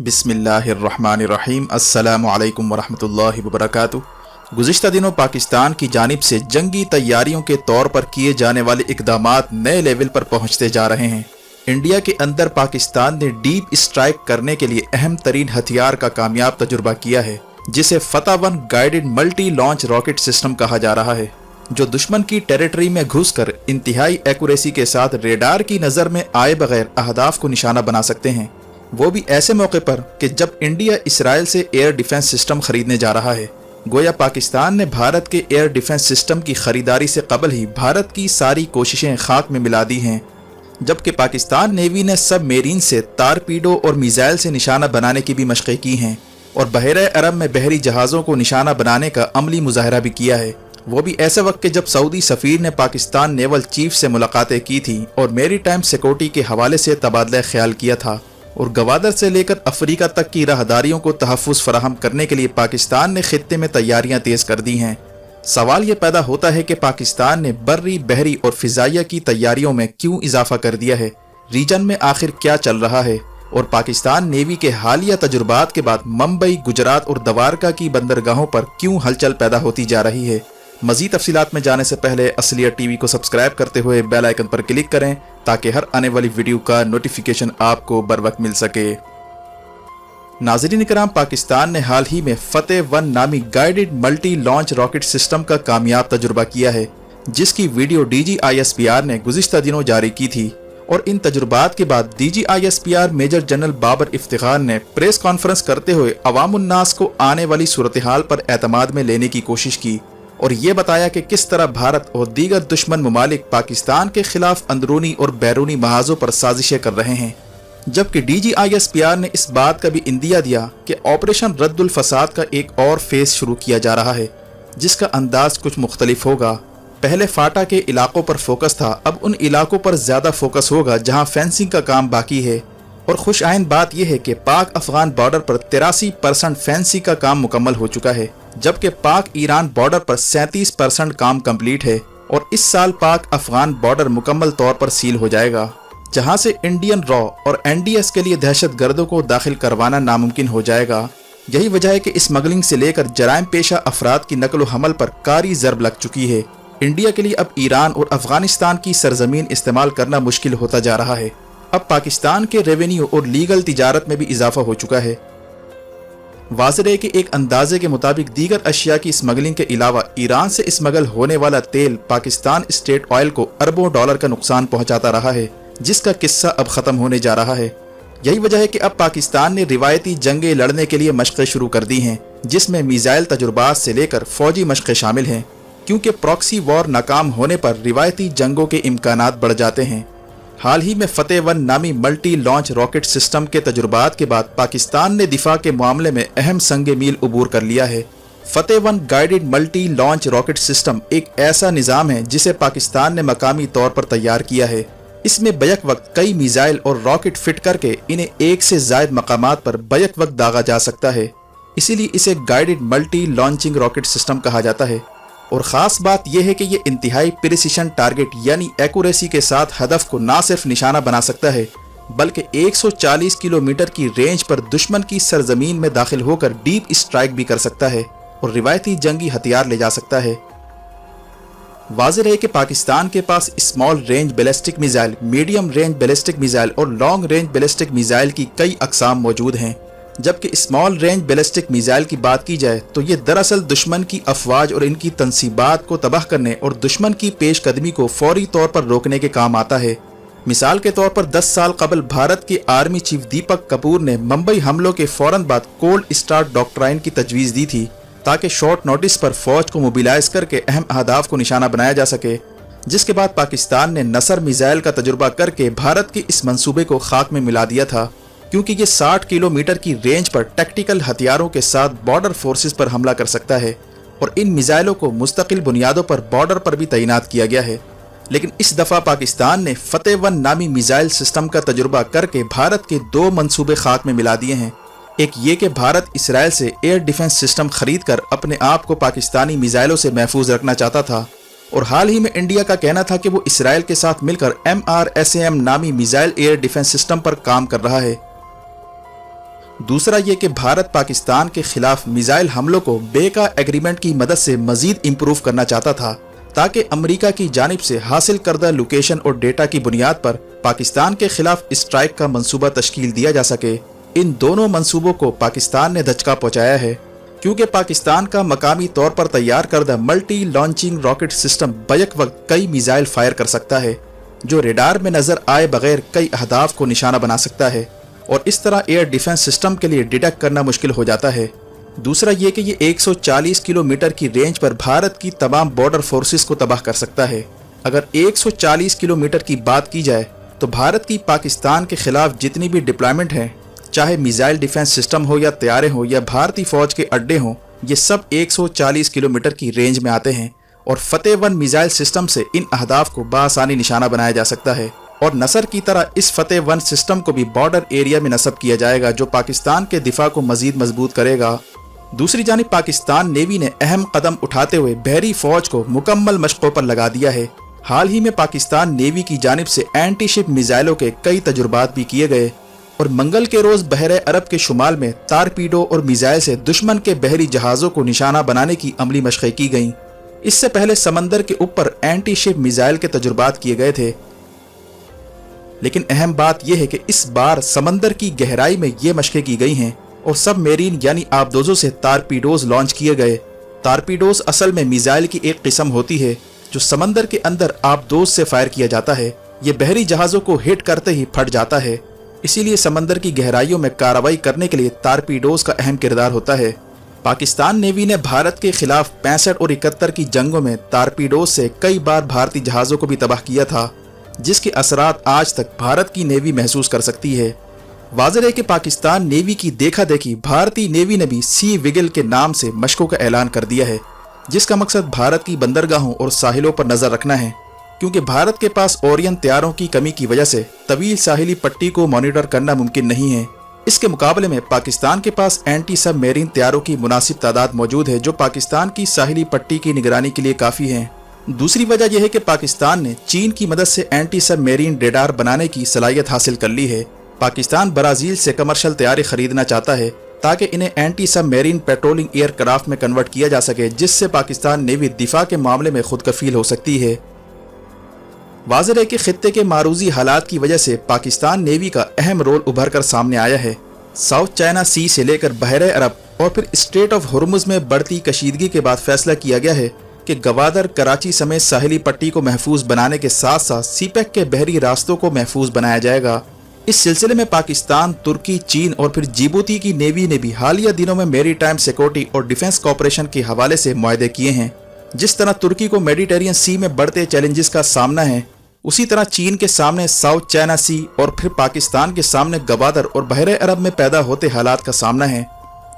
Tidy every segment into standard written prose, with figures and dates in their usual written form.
बिस्मिल्लाहिर्रहमानिर्रहीम अस्सलामु अलैकुम वरहमतुल्लाहि वबरकातुहू। गुज़िश्ता दिनों पाकिस्तान की जानिब से जंगी तैयारियों के तौर पर किए जाने वाले इक़दामात नए लेवल पर पहुंचते जा रहे हैं। इंडिया के अंदर पाकिस्तान ने डीप स्ट्राइक करने के लिए अहम तरीन हथियार का कामयाब तजुर्बा किया है, जिसे फतह-1 guided multi launch rocket system कहा जा रहा है, जो दुश्मन की टेरिटरी में घुसकर इंतहाई एक्यूरेसी के साथ रेडार की नज़र में आए बगैर अहदाफ को निशाना बना सकते हैं, वो भी ऐसे मौके पर कि जब इंडिया इसराइल से एयर डिफेंस सिस्टम खरीदने जा रहा है। गोया पाकिस्तान ने भारत के एयर डिफेंस सिस्टम की खरीदारी से कबल ही भारत की सारी कोशिशें खाक में मिला दी हैं, जबकि पाकिस्तान नेवी ने सब मेरीन से टारपीडो और मिसाइल से निशाना बनाने की भी मशक़ें की हैं और बहरे अरब में बहरी जहाज़ों को निशाना बनाने का अमली मुजाहरा भी किया है, वो भी ऐसे वक्त के जब सऊदी सफ़ीर ने पाकिस्तान नेवल चीफ से मुलाकातें की थी और मेरी टाइम सिक्योरिटी के हवाले से तबादला ख्याल किया था और गवादर से लेकर अफ्रीका तक की राहदारियों को तहफ़्फ़ुज़ फराहम करने के लिए पाकिस्तान ने खित्ते में तैयारियां तेज़ कर दी हैं। सवाल ये पैदा होता है कि पाकिस्तान ने बर्री, बहरी और फ़िज़ाइया की तैयारियों में क्यों इजाफा कर दिया है, रीजन में आखिर क्या चल रहा है, और पाकिस्तान नेवी के हालिया तजुर्बात के बाद मुंबई, गुजरात और दवारका की बंदरगाहों पर क्यों हलचल पैदा होती जा रही है। मज़ीद तफसीलात में जाने से पहले असलियत टीवी को सब्सक्राइब करते हुए बेल आइकन पर क्लिक करें ताकि हर आने वाली वीडियो का नोटिफिकेशन आपको बर वक्त मिल सके। नाज़रीन किराम, पाकिस्तान ने हाल ही में फतह-1 नामी guided multi launch rocket system का कामयाब तजुर्बा किया है, जिसकी वीडियो DGISPR ने गुज़िश्ता दिनों जारी की थी और इन तजुर्बात के बाद DGISPR major general Babar Iftikhar ने प्रेस कॉन्फ्रेंस करते हुए अवामुन्नास को आने वाली सूरत हाल पर एतमाद में लेने की कोशिश की और ये बताया कि किस तरह भारत और दीगर दुश्मन ममालिक पाकिस्तान के खिलाफ अंदरूनी और बैरूनी महाजों पर साजिशें कर रहे हैं, जबकि DGISPR ने इस बात का भी इंदिया दिया कि ऑपरेशन रद्दुल फसाद का एक और फेज शुरू किया जा रहा है, जिसका अंदाज कुछ मुख्तलिफ होगा। पहले फाटा के इलाकों पर फोकस था, अब उन इलाकों पर ज़्यादा फोकस होगा जहाँ फेंसिंग का काम बाकी है, और खुश आइन बात यह है कि पाक अफगान बॉर्डर पर 83% फेंसिंग का काम मुकम्मल हो चुका है, जबकि पाक ईरान बॉर्डर पर 37% काम कंप्लीट है और इस साल पाक अफगान बॉर्डर मुकम्मल तौर पर सील हो जाएगा, जहां से इंडियन रॉ और NDS के लिए दहशत गर्दों को दाखिल करवाना नामुमकिन हो जाएगा। यही वजह है कि स्मगलिंग से लेकर जराइम पेशा अफराद की नकल हमल पर कारी ज़रब लग चुकी है। इंडिया के लिए अब ईरान और अफगानिस्तान की सरजमीन इस्तेमाल करना मुश्किल होता जा रहा है। अब पाकिस्तान के रेवेन्यू और लीगल तिजारत में भी इजाफा हो चुका है। वाज़ेह है कि एक अंदाजे के मुताबिक दीगर अशिया की स्मगलिंग के अलावा ईरान से स्मगल होने वाला तेल पाकिस्तान स्टेट ऑयल को अरबों डॉलर का नुकसान पहुंचाता रहा है, जिसका किस्सा अब ख़त्म होने जा रहा है। यही वजह है कि अब पाकिस्तान ने रिवायती जंगें लड़ने के लिए मशक़ें शुरू कर दी हैं, जिसमें मिसाइल तजुर्बात से लेकर फ़ौजी मशक़ें शामिल हैं, क्योंकि प्रॉक्सी वॉर नाकाम होने पर रिवायती जंगों के इम्कानात बढ़ जाते हैं। हाल ही में फतह-1 नामी मल्टी लॉन्च रॉकेट सिस्टम के तजुर्बात के बाद पाकिस्तान ने दिफा के मामले में अहम संगे मील उबूर कर लिया है। फतह-1 guided multi launch rocket system एक ऐसा निज़ाम है जिसे पाकिस्तान ने मकामी तौर पर तैयार किया है। इसमें बैक वक्त कई मिसाइल और रॉकेट फिट करके इन्हें एक से ज़ायद मकामात पर बैक वक्त दागा जा सकता है, इसीलिए इसे guided multi launching rocket system कहा जाता है। और ख़ास बात यह है कि ये इंतहाई प्रिसिशन टारगेट यानी एक्यूरेसी के साथ हदफ को ना सिर्फ निशाना बना सकता है, बल्कि 140 किलोमीटर की रेंज पर दुश्मन की सरजमीन में दाखिल होकर डीप स्ट्राइक भी कर सकता है और रिवायती जंगी हथियार ले जा सकता है। वाज़ेह है कि पाकिस्तान के पास small range ballistic missile, medium range ballistic missile और लॉन्ग रेंज बैलिस्टिक मिसाइल की कई अकसाम मौजूद हैं, जबकि स्मॉल रेंज बैलिस्टिक मिसाइल की बात की जाए तो ये दरअसल दुश्मन की अफवाज और इनकी तनसीबात को तबाह करने और दुश्मन की पेशकदमी को फौरी तौर पर रोकने के काम आता है। मिसाल के तौर पर 10 साल कबल भारत के आर्मी चीफ दीपक कपूर ने मुंबई हमलों के फौरन बाद कोल्ड स्टार्ट डॉक्ट्राइन की तजवीज़ दी थी, ताकि शॉर्ट नोटिस पर फौज को मोबिलाइज करके अहम अहदाफ को निशाना बनाया जा सके, जिसके बाद पाकिस्तान ने नसर मिसाइल का तजुर्बा करके भारत के इस मंसूबे को खाक में मिला दिया था, क्योंकि ये 60 किलोमीटर की रेंज पर टैक्टिकल हथियारों के साथ बॉर्डर फोर्सेस पर हमला कर सकता है और इन मिसाइलों को मुस्तकिल बुनियादों पर बॉर्डर पर भी तैनात किया गया है। लेकिन इस दफ़ा पाकिस्तान ने फतह-1 नामी मिसाइल सिस्टम का तजुर्बा करके भारत के 2 मंसूबे खाक में मिला दिए हैं। एक ये कि भारत इसराइल से एयर डिफेंस सिस्टम खरीद कर अपने आप को पाकिस्तानी मिसाइलों से महफूज रखना चाहता था, और हाल ही में इंडिया का कहना था कि वो इसराइल के साथ मिलकर MRSAM नामी मिसाइल एयर डिफेंस सिस्टम पर काम कर रहा है। दूसरा ये कि भारत पाकिस्तान के खिलाफ मिसाइल हमलों को बेका एग्रीमेंट की मदद से मजीद इम्प्रूव करना चाहता था, ताकि अमेरिका की जानिब से हासिल करदा लोकेशन और डेटा की बुनियाद पर पाकिस्तान के खिलाफ स्ट्राइक का मंसूबा तश्कील दिया जा सके। इन दोनों मंसूबों को पाकिस्तान ने धचका पहुंचाया है, क्योंकि पाकिस्तान का मकामी तौर पर तैयार करदा multi launching rocket system back वक्त कई मिसाइल फायर कर सकता है, जो रेडार में नजर आए बगैर कई अहदाफ को निशाना बना सकता है, और इस तरह एयर डिफेंस सिस्टम के लिए डिटेक्ट करना मुश्किल हो जाता है। दूसरा ये कि ये 140 किलोमीटर की रेंज पर भारत की तमाम बॉर्डर फोर्सेस को तबाह कर सकता है। अगर 140 किलोमीटर की बात की जाए तो भारत की पाकिस्तान के खिलाफ जितनी भी डिप्लॉयमेंट है, चाहे मिसाइल डिफेंस सिस्टम हो या तैयारे हो या भारतीय फौज के अड्डे हों, ये सब 140 किलोमीटर की रेंज में आते हैं, और फतेह-1 मिसाइल सिस्टम से इन अहदाफ को बासानी निशाना बनाया जा सकता है। और नसर की तरह इस फतेह-1 सिस्टम को भी बॉर्डर एरिया में नस्ब किया जाएगा, जो पाकिस्तान के दिफा को मजीद मजबूत करेगा। दूसरी जानिब पाकिस्तान नेवी ने अहम कदम उठाते हुए बहरी फौज को मुकम्मल मशकों पर लगा दिया है। हाल ही में पाकिस्तान नेवी की जानिब से एंटी शिप मिसाइलों के कई तजुर्बात भी किए गए, और मंगल के रोज बहरे अरब के शुमाल में टारपीडो और मिसाइल से दुश्मन के बहरी जहाज़ों को निशाना बनाने की अमली मशक़ें की गईं। इससे पहले समंदर के ऊपर एंटी शिप मिसाइल के तजुर्बात किए गए थे, लेकिन अहम बात यह है कि इस बार समंदर की गहराई में ये मशक़ें की गई हैं और सब मेरीन यानी आबदोजों से टारपीडोज लॉन्च किए गए। टारपीडोज असल में मिसाइल की एक किस्म होती है जो समंदर के अंदर आबदोज से फायर किया जाता है। ये बहरी जहाज़ों को हिट करते ही फट जाता है, इसीलिए समंदर की गहराइयों में कार्रवाई करने के लिए टारपीडोज का अहम किरदार होता है। पाकिस्तान नेवी ने भारत के खिलाफ 65 और 71 की जंगों में टारपीडोज से कई बार भारतीय जहाज़ों को भी तबाह किया था, जिसके असरात आज तक भारत की नेवी महसूस कर सकती है। वाज़ेह है कि पाकिस्तान नेवी की देखा देखी भारतीय नेवी ने भी सी विगिल के नाम से मशकों का ऐलान कर दिया है, जिसका मकसद भारत की बंदरगाहों और साहिलों पर नजर रखना है, क्योंकि भारत के पास ओरियन तैयारों की कमी की वजह से तवील साहिली पट्टी को मॉनिटर करना मुमकिन नहीं है। इसके मुकाबले में पाकिस्तान के पास एंटी सब मेरीन तैयारों की मुनासिब तादाद मौजूद है, जो पाकिस्तान की साहिली पट्टी की निगरानी के लिए काफ़ी है। दूसरी वजह यह है कि पाकिस्तान ने चीन की मदद से एंटी सब मेरीन रेडार बनाने की सलाहियत हासिल कर ली है। पाकिस्तान ब्राज़ील से कमर्शियल तैयारी खरीदना चाहता है ताकि इन्हें एंटी सब मेरीन पेट्रोलिंग एयरक्राफ्ट में कन्वर्ट किया जा सके, जिससे पाकिस्तान नेवी दिफा के मामले में खुद कफील हो सकती है। वाज़ेह है कि खित्ते के मारूजी हालात की वजह से पाकिस्तान नेवी का अहम रोल उभर कर सामने आया है। साउथ चाइना सी से लेकर बहरे अरब और फिर स्ट्रेट ऑफ हुर्मुज में बढ़ती कशीदगी के बाद फैसला किया गया है कि गवादर, कराची समेत साहिली पट्टी को महफूज बनाने के साथ साथ सीपैक के बहरी रास्तों को महफूज बनाया जाएगा। इस सिलसिले में पाकिस्तान, तुर्की, चीन और फिर जिबूती की नेवी ने भी हालिया दिनों में मैरीटाइम सिक्योरिटी और डिफेंस कॉपरेशन के हवाले से मुआहदे किए हैं। जिस तरह तुर्की को मेडिटेरियन सी में बढ़ते चैलेंजेस का सामना है, उसी तरह चीन के सामने साउथ चाइना सी और फिर पाकिस्तान के सामने गवादर और बहरे अरब में पैदा होते हालात का सामना है।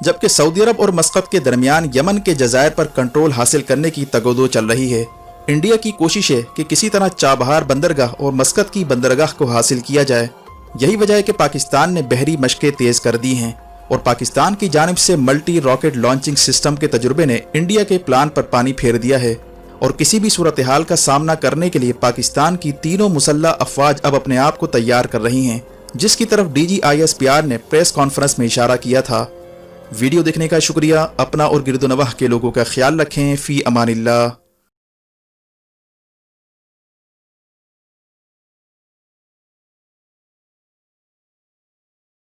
जबकि सऊदी अरब और मस्कत के दरमियान यमन के जजायर पर कंट्रोल हासिल करने की तगोदो चल रही है। इंडिया की कोशिश है कि किसी तरह चाबहार बंदरगाह और मस्कत की बंदरगाह को हासिल किया जाए। यही वजह है कि पाकिस्तान ने बहरी मशकें तेज कर दी हैं, और पाकिस्तान की जानिब से मल्टी रॉकेट लॉन्चिंग सिस्टम के तजुर्बे ने इंडिया के प्लान पर पानी फेर दिया है। और किसी भी सूरत हाल का सामना करने के लिए पाकिस्तान की तीनों मुसल्लह अफवाज अब अपने आप को तैयार कर रही हैं, जिसकी तरफ DGISPR ने प्रेस कॉन्फ्रेंस में इशारा किया था। वीडियो देखने का शुक्रिया। अपना और गिरदोनवाह के लोगों का ख्याल रखें। फी अमानिल्लाह।